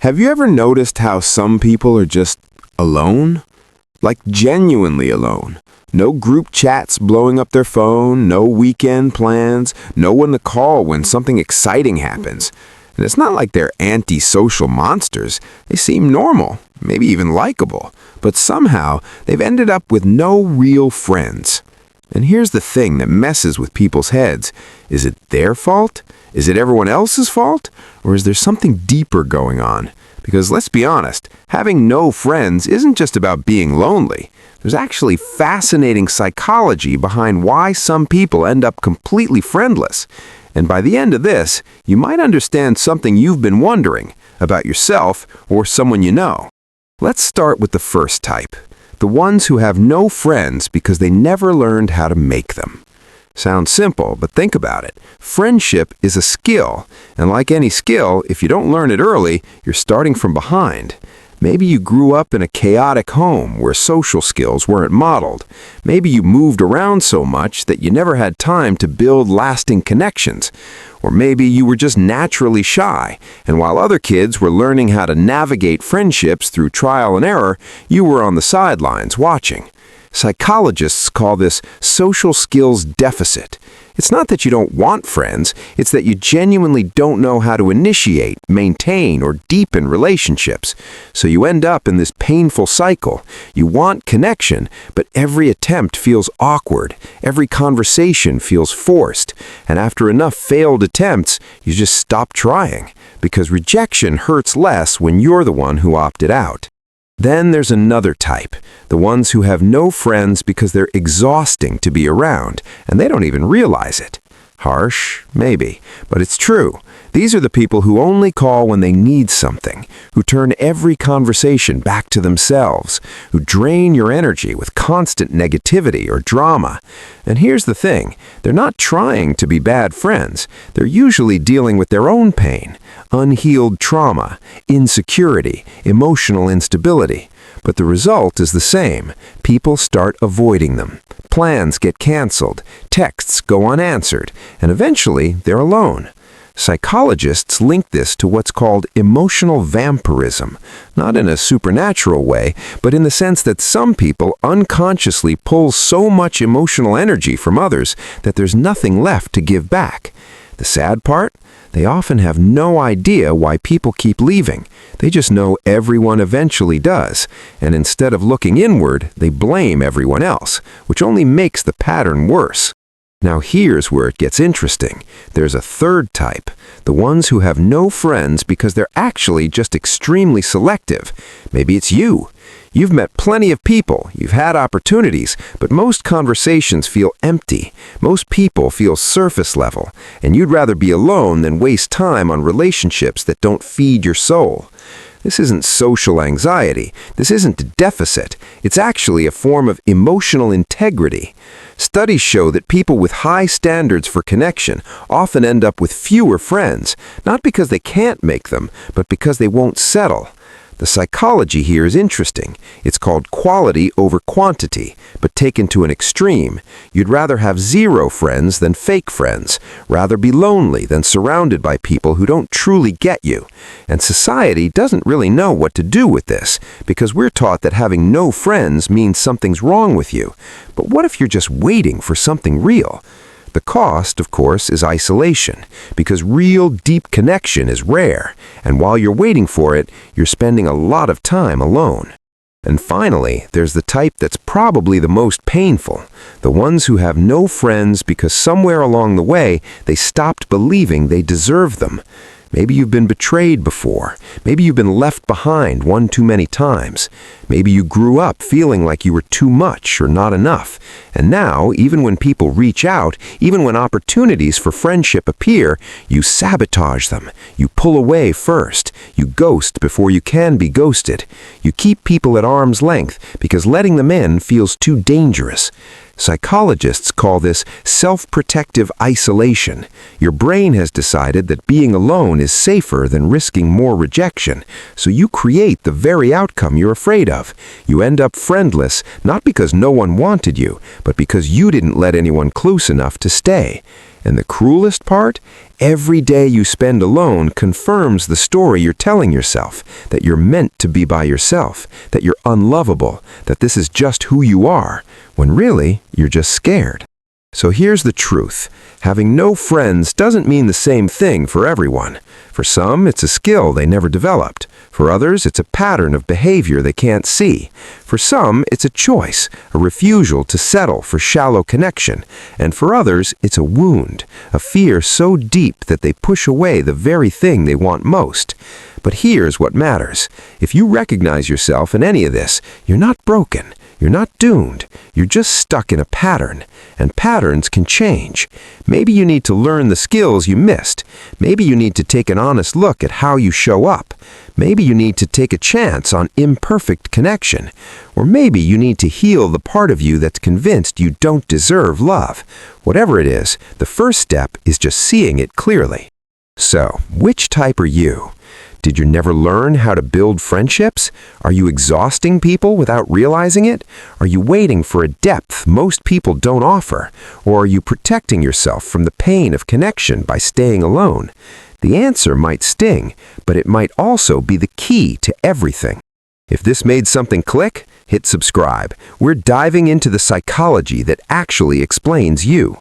Have you ever noticed how some people are just alone? Like genuinely alone. No group chats blowing up their phone, no weekend plans, no one to call when something exciting happens. And it's not like they're antisocial monsters. They seem normal, maybe even likable. But somehow, they've ended up with no real friends. And here's the thing that messes with people's heads. Is it their fault? Is it everyone else's fault? Or is there something deeper going on? Because let's be honest, having no friends isn't just about being lonely. There's actually fascinating psychology behind why some people end up completely friendless. And by the end of this, you might understand something you've been wondering about yourself or someone you know. Let's start with the first type. The ones who have no friends because they never learned how to make them. Sounds simple, but think about it. Friendship is a skill, and like any skill, if you don't learn it early, you're starting from behind. Maybe you grew up in a chaotic home where social skills weren't modeled. Maybe you moved around so much that you never had time to build lasting connections. Or maybe you were just naturally shy, and while other kids were learning how to navigate friendships through trial and error, you were on the sidelines watching. Psychologists call this social skills deficit. It's not that you don't want friends, it's that you genuinely don't know how to initiate, maintain, or deepen relationships. So you end up in this painful cycle. You want connection, but every attempt feels awkward. Every conversation feels forced. And after enough failed attempts, you just stop trying. Because rejection hurts less when you're the one who opted out. Then there's another type, the ones who have no friends because they're exhausting to be around, and they don't even realize it. Harsh, maybe, but it's true. These are the people who only call when they need something, who turn every conversation back to themselves, who drain your energy with constant negativity or drama. And here's the thing, they're not trying to be bad friends. They're usually dealing with their own pain, unhealed trauma, insecurity, emotional instability. But the result is the same. People start avoiding them. Plans get canceled, texts go unanswered, and eventually they're alone. Psychologists link this to what's called emotional vampirism, not in a supernatural way, but in the sense that some people unconsciously pull so much emotional energy from others that there's nothing left to give back. The sad part? They often have no idea why people keep leaving. They just know everyone eventually does, and instead of looking inward, they blame everyone else, which only makes the pattern worse. Now here's where it gets interesting. There's a third type, the ones who have no friends because they're actually just extremely selective. Maybe it's you. You've met plenty of people, you've had opportunities, but most conversations feel empty. Most people feel surface level, and you'd rather be alone than waste time on relationships that don't feed your soul. This isn't social anxiety. This isn't a deficit. It's actually a form of emotional integrity. Studies show that people with high standards for connection often end up with fewer friends, not because they can't make them, but because they won't settle. The psychology here is interesting. It's called quality over quantity, but taken to an extreme. You'd rather have zero friends than fake friends, rather be lonely than surrounded by people who don't truly get you. And society doesn't really know what to do with this, because we're taught that having no friends means something's wrong with you. But what if you're just waiting for something real? The cost, of course, is isolation, because real, deep connection is rare, and while you're waiting for it, you're spending a lot of time alone. And finally, there's the type that's probably the most painful, the ones who have no friends because somewhere along the way, they stopped believing they deserve them. Maybe you've been betrayed before. Maybe you've been left behind one too many times. Maybe you grew up feeling like you were too much or not enough. And now, even when people reach out, even when opportunities for friendship appear, you sabotage them. You pull away first. You ghost before you can be ghosted. You keep people at arm's length because letting them in feels too dangerous. Psychologists call this self-protective isolation. Your brain has decided that being alone is safer than risking more rejection, so you create the very outcome you're afraid of. You end up friendless, not because no one wanted you, but because you didn't let anyone close enough to stay. And the cruelest part? Every day you spend alone confirms the story you're telling yourself, that you're meant to be by yourself, that you're unlovable, that this is just who you are, when really, you're just scared. So here's the truth. Having no friends doesn't mean the same thing for everyone. For some, it's a skill they never developed. For others, it's a pattern of behavior they can't see. For some, it's a choice, a refusal to settle for shallow connection. And for others, it's a wound, a fear so deep that they push away the very thing they want most. But here's what matters. If you recognize yourself in any of this, you're not broken. You're not doomed. You're just stuck in a pattern. And patterns can change. Maybe you need to learn the skills you missed. Maybe you need to take an honest look at how you show up. Maybe you need to take a chance on imperfect connection. Or maybe you need to heal the part of you that's convinced you don't deserve love. Whatever it is, the first step is just seeing it clearly. So, which type are you? Did you never learn how to build friendships? Are you exhausting people without realizing it? Are you waiting for a depth most people don't offer? Or are you protecting yourself from the pain of connection by staying alone? The answer might sting, but it might also be the key to everything. If this made something click, hit subscribe. We're diving into the psychology that actually explains you.